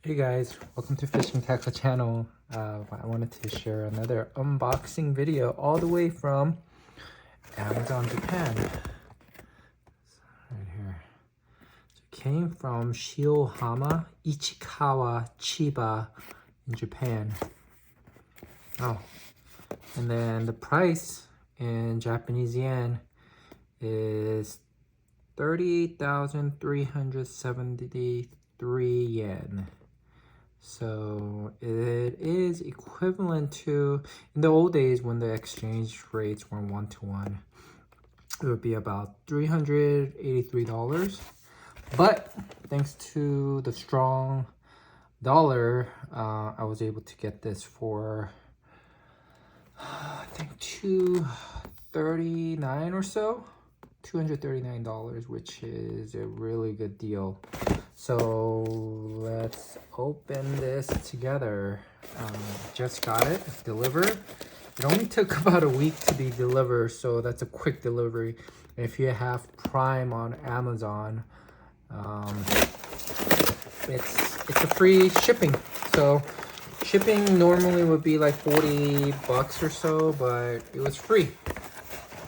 Hey guys, welcome to Fishing Tackle channel. I wanted to share another unboxing video all the way from Amazon Japan. Right here. So it came from Shiohama, Ichikawa, Chiba in Japan. Oh, and then the price in Japanese yen is 38,373 yen. So it is equivalent to, in the old days when the exchange rates were 1-to-1, it would be about $383. But thanks to the strong dollar, I was able to get this for I think $239 or so. $239, which is a really good deal. So let's open this together. Just got it delivered. It only took about a week to be delivered, so that's a quick delivery. If you have Prime on Amazon, it's a free shipping. So shipping normally would be like 40 bucks or so, but it was free.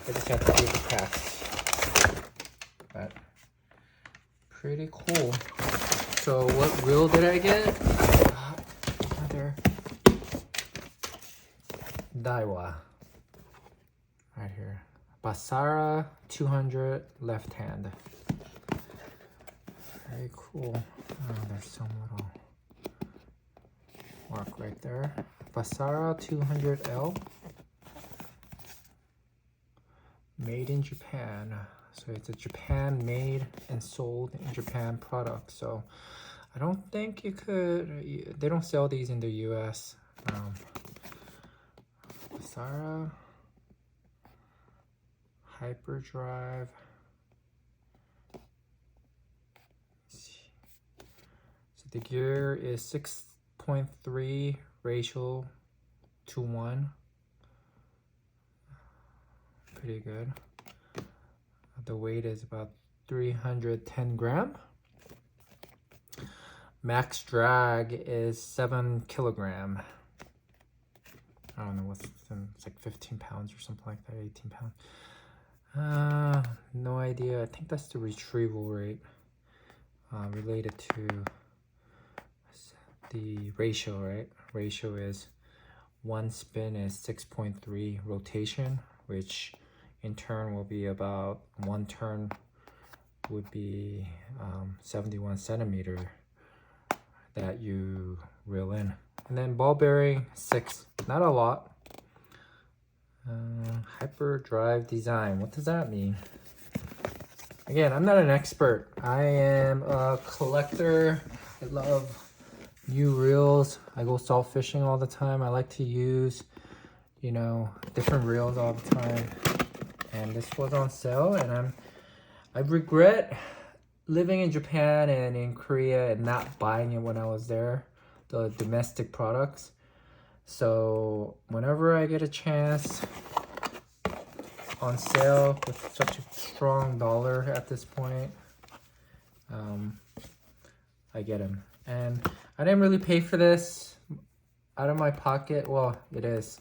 I just have to do the tax. But pretty cool. So what reel did I get? Another Daiwa. Right here. Basara 200 left hand. Very cool. Oh, there's some little mark right there. Basara 200L. Made in Japan. So it's a Japan made and sold in Japan product. So I don't think you could, they don't sell these in the US. Basara Hyperdrive. So the gear is 6.3 ratio to 1. Pretty good. The weight is about 310 gram. Max drag is 7 kilogram. I don't know what's it's like 15 pounds or something like that, 18 pounds. No idea. I think that's the retrieval rate related to the ratio, right? Ratio is one spin is 6.3 rotation, which in turn will be about one turn would be 71 centimeter that you reel in. And then ball bearing 6, not a lot. Hyperdrive design, what does that mean? Again, I'm not an expert. I am a collector. I love new reels. I go salt fishing all the time. I like to use, you know, different reels all the time. And this was on sale, and I regret living in Japan and in Korea and not buying it when I was there, the domestic products. So whenever I get a chance on sale with such a strong dollar at this point, I get them. And I didn't really pay for this out of my pocket. Well, it is,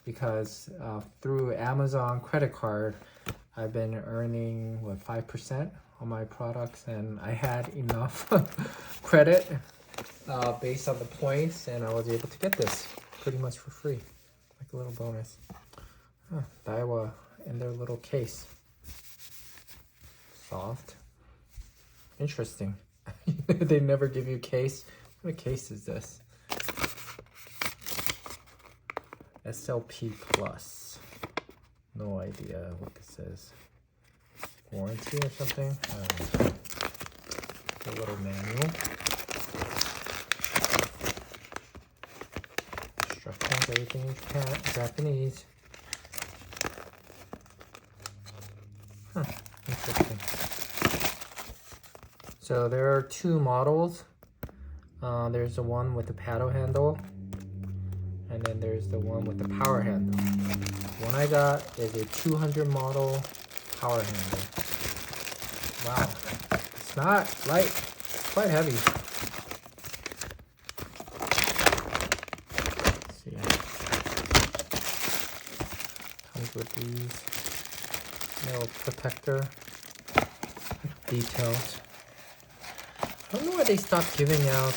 because through Amazon credit card, I've been earning, what, 5% on my products, and I had enough credit based on the points, and I was able to get this pretty much for free, like a little bonus. Daiwa in their little case. Soft. Interesting. They never give you a case. What case is this? SLP Plus. No idea what this is. Warranty or something? I don't know. A little manual. Instructions, everything in Japanese. Interesting. So there are two models. There's the one with the paddle handle, and then there's the one with the power handle. The one I got is a 200 model power handle. Wow, it's not light, it's quite heavy. comes with these little protector details. I don't know why they stopped giving out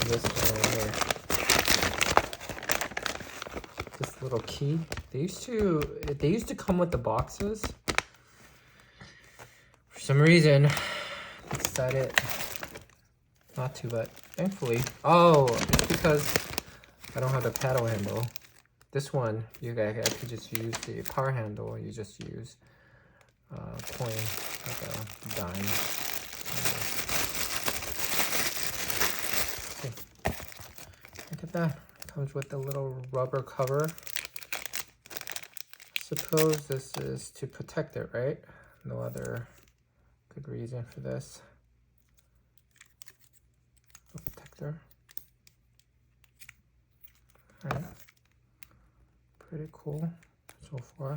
this one here. This little key. They used to come with the boxes. For some reason, I decided not to, but thankfully. Oh, it's because I don't have the paddle handle. This one, you guys, I could just use the power handle. You just use coin, like a dime. Okay. Look at that. Comes with a little rubber cover. Suppose this is to protect it, right? No other good reason for this. A protector. Alright. Pretty cool so far.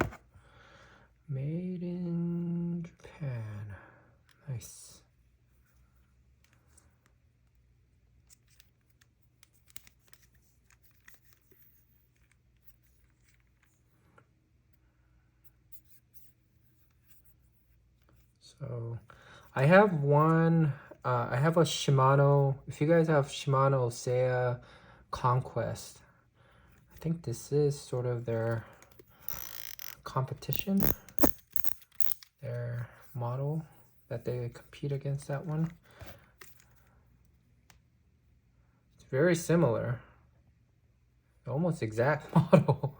Made in Japan. Nice. So I have one, I have a Shimano. If you guys have Shimano Ocea Conquest, I think this is sort of their competition, their model that they compete against. That one, it's very similar, almost exact model,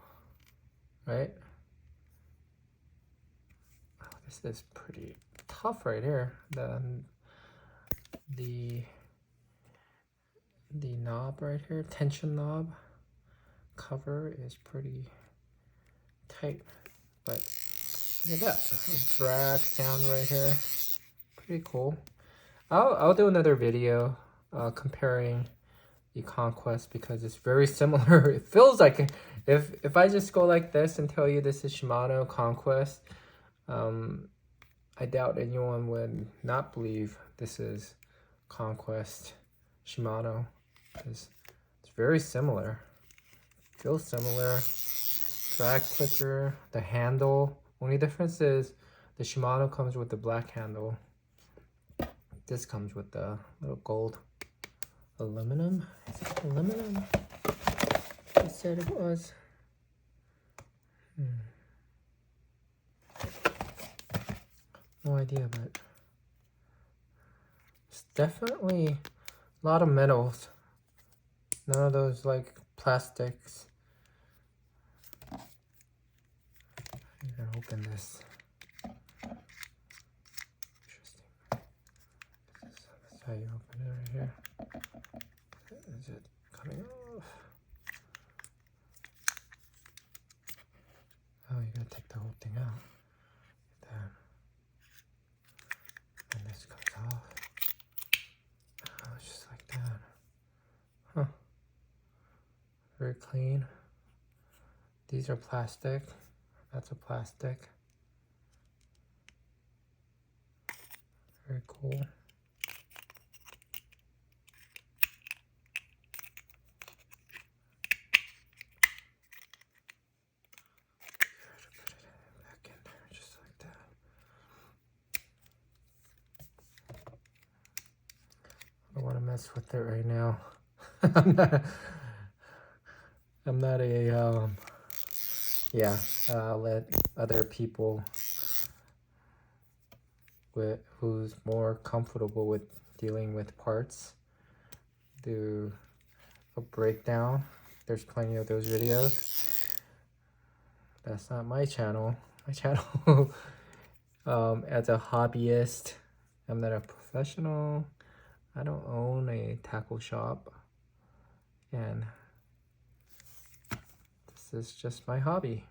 right? Oh, this is pretty tough right here. The knob right here, tension knob cover is pretty tight, but look at that drag sound right here. Pretty cool. I'll do another video comparing the Conquest because it's very similar. It feels like if I just go like this and tell you this is Shimano Conquest, I doubt anyone would not believe this is Conquest Shimano, because it's very similar. Feels similar. Drag clicker, the handle. Only difference is the Shimano comes with the black handle. This comes with the little gold aluminum. Is it aluminum? I said it was. No idea, but it's definitely a lot of metals. None of those like plastics. You can open this. Interesting. This is how you open it right here. Is it coming off? Oh, you gotta take the whole thing out. That. And this comes off. Oh, it's just like that. Huh. Very clean. These are plastic. That's a plastic. Very cool. I don't want to mess with it right now. I'm not a yeah. Let other people who's more comfortable with dealing with parts do a breakdown. There's plenty of those videos. That's not my channel. My channel, as a hobbyist, I'm not a professional. I don't own a tackle shop, and this is just my hobby.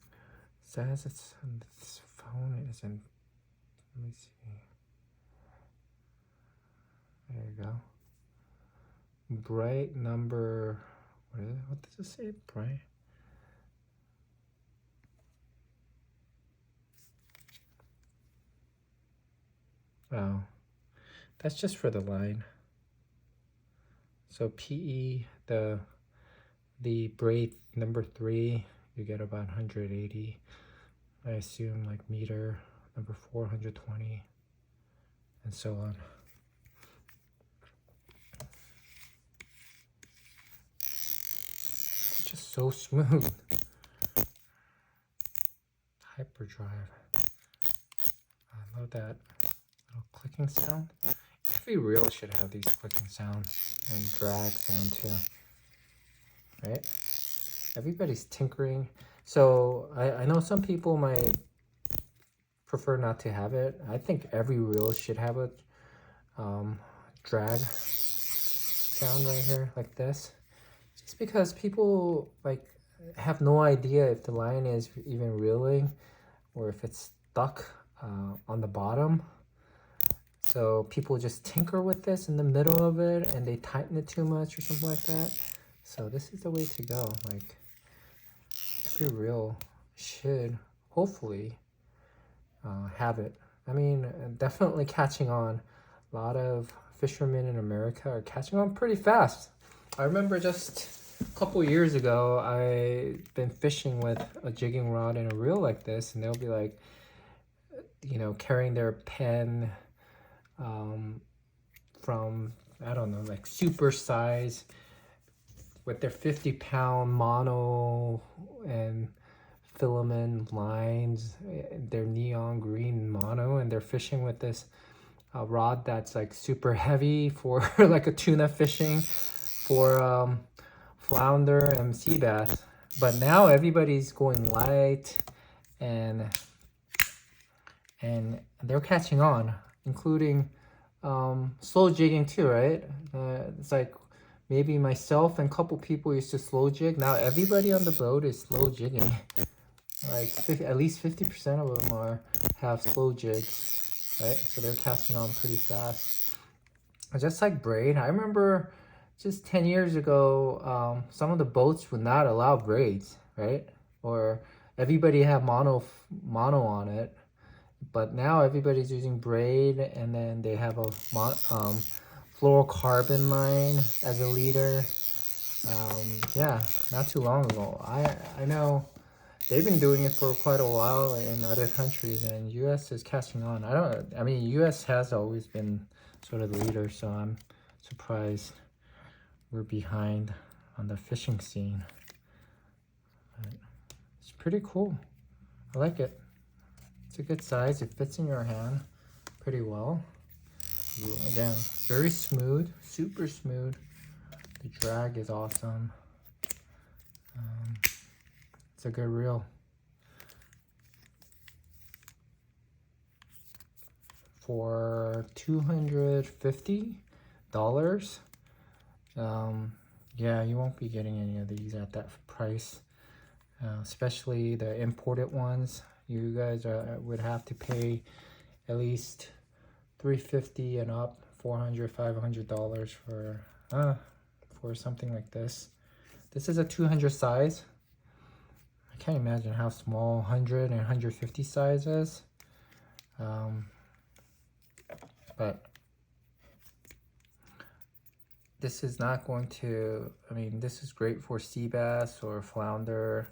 It says it's this phone isn't. Let me see. There you go. Bright number. What is it? What does it say? Bright. Oh, that's just for the line. So PE, the The braid number 3, you get about 180. I assume like meter number 4, 120, and so on. It's just so smooth. Hyperdrive. I love that little clicking sound. Every reel should have these clicking sounds and drag sound too, right? Everybody's tinkering. So I know some people might prefer not to have it. I think every reel should have a drag sound right here like this. Just because people like have no idea if the line is even reeling or if it's stuck on the bottom. So people just tinker with this in the middle of it and they tighten it too much or something like that. So this is the way to go. Like every reel should hopefully have it. I mean, definitely catching on. A lot of fishermen in America are catching on pretty fast. I remember just a couple years ago, I've been fishing with a jigging rod and a reel like this, and they'll be like, you know, carrying their pen from, I don't know, like super size with their 50-pound mono and filament lines, their neon green mono, and they're fishing with this rod that's like super heavy for like a tuna fishing, for flounder and sea bass. But now everybody's going light and they're catching on, including slow jigging too, right? It's like maybe myself and a couple people used to slow jig. Now everybody on the boat is slow jigging. Like at least 50% of them have slow jigs, right? So they're casting on pretty fast. Just like braid, I remember just 10 years ago, some of the boats would not allow braids, right? Or everybody had mono on it. But now everybody's using braid, and then they have a fluorocarbon line as a leader. Yeah, not too long ago. I know they've been doing it for quite a while in other countries, and US is catching on. I mean, US has always been sort of the leader, so I'm surprised we're behind on the fishing scene. But it's pretty cool. I like it. It's a good size. It fits in your hand pretty well. Again, very smooth, super smooth. The drag is awesome. It's a good reel. For $250, yeah, you won't be getting any of these at that price, especially the imported ones. You guys would have to pay at least $350 and up, $400, $500 for something like this. This is a 200 size. I can't imagine how small 100 and 150 size is. But this is not going to, I mean, this is great for sea bass or flounder.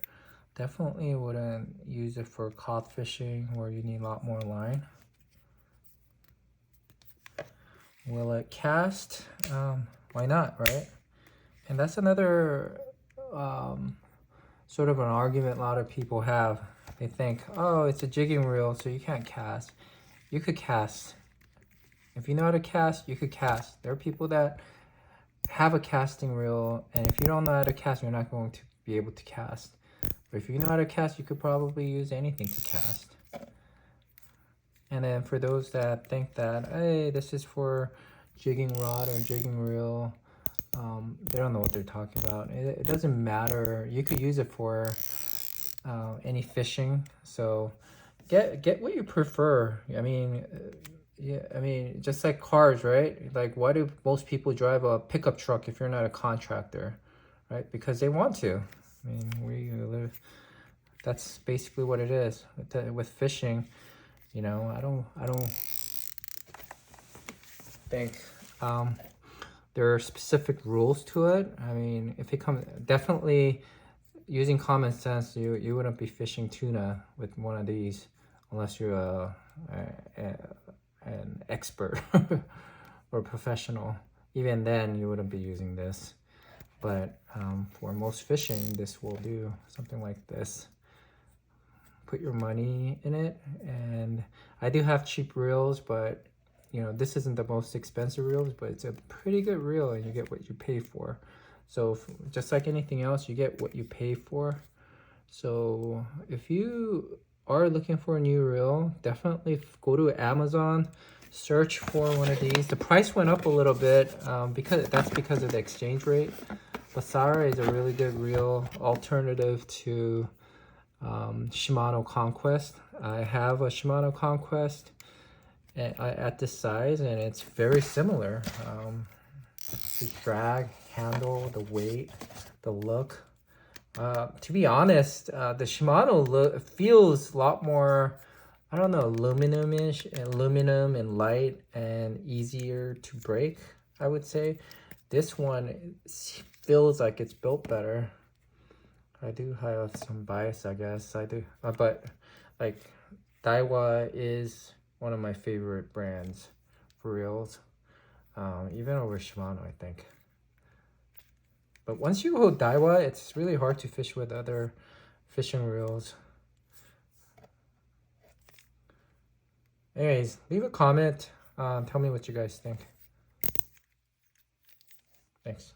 Definitely wouldn't use it for cod fishing where you need a lot more line. Will it cast? Why not, right? And that's another sort of an argument a lot of people have. They think, oh, it's a jigging reel, so you can't cast. You could cast. If you know how to cast, you could cast. There are people that have a casting reel, and if you don't know how to cast, you're not going to be able to cast. But if you know how to cast, you could probably use anything to cast. And then for those that think that, hey, this is for jigging rod or jigging reel, they don't know what they're talking about. It doesn't matter. You could use it for any fishing. So get what you prefer. I mean, yeah, I mean, just like cars, right? Like, why do most people drive a pickup truck if you're not a contractor, right? Because they want to. I mean, we live. That's basically what it is with fishing. You know, I don't think there are specific rules to it. I mean, if it comes, definitely using common sense, you wouldn't be fishing tuna with one of these unless you're an expert or professional. Even then, you wouldn't be using this. But for most fishing, this will do something like this. Put your money in it, and I do have cheap reels, but you know, this isn't the most expensive reels, but it's a pretty good reel, and you get what you pay for. So just like anything else, you get what you pay for. So if you are looking for a new reel, definitely go to Amazon, search for one of these. The price went up a little bit because of the exchange rate. Basara is a really good reel alternative to Shimano Conquest. I have a Shimano Conquest at this size, and it's very similar. The drag, handle, the weight, the look. To be honest, the Shimano feels a lot more, I don't know, aluminum and light and easier to break, I would say. This one feels like it's built better. I do have some bias, I guess. I do, but like Daiwa is one of my favorite brands for reels, even over Shimano, I think. But once you go Daiwa, it's really hard to fish with other fishing reels. Anyways, leave a comment. Tell me what you guys think. Thanks.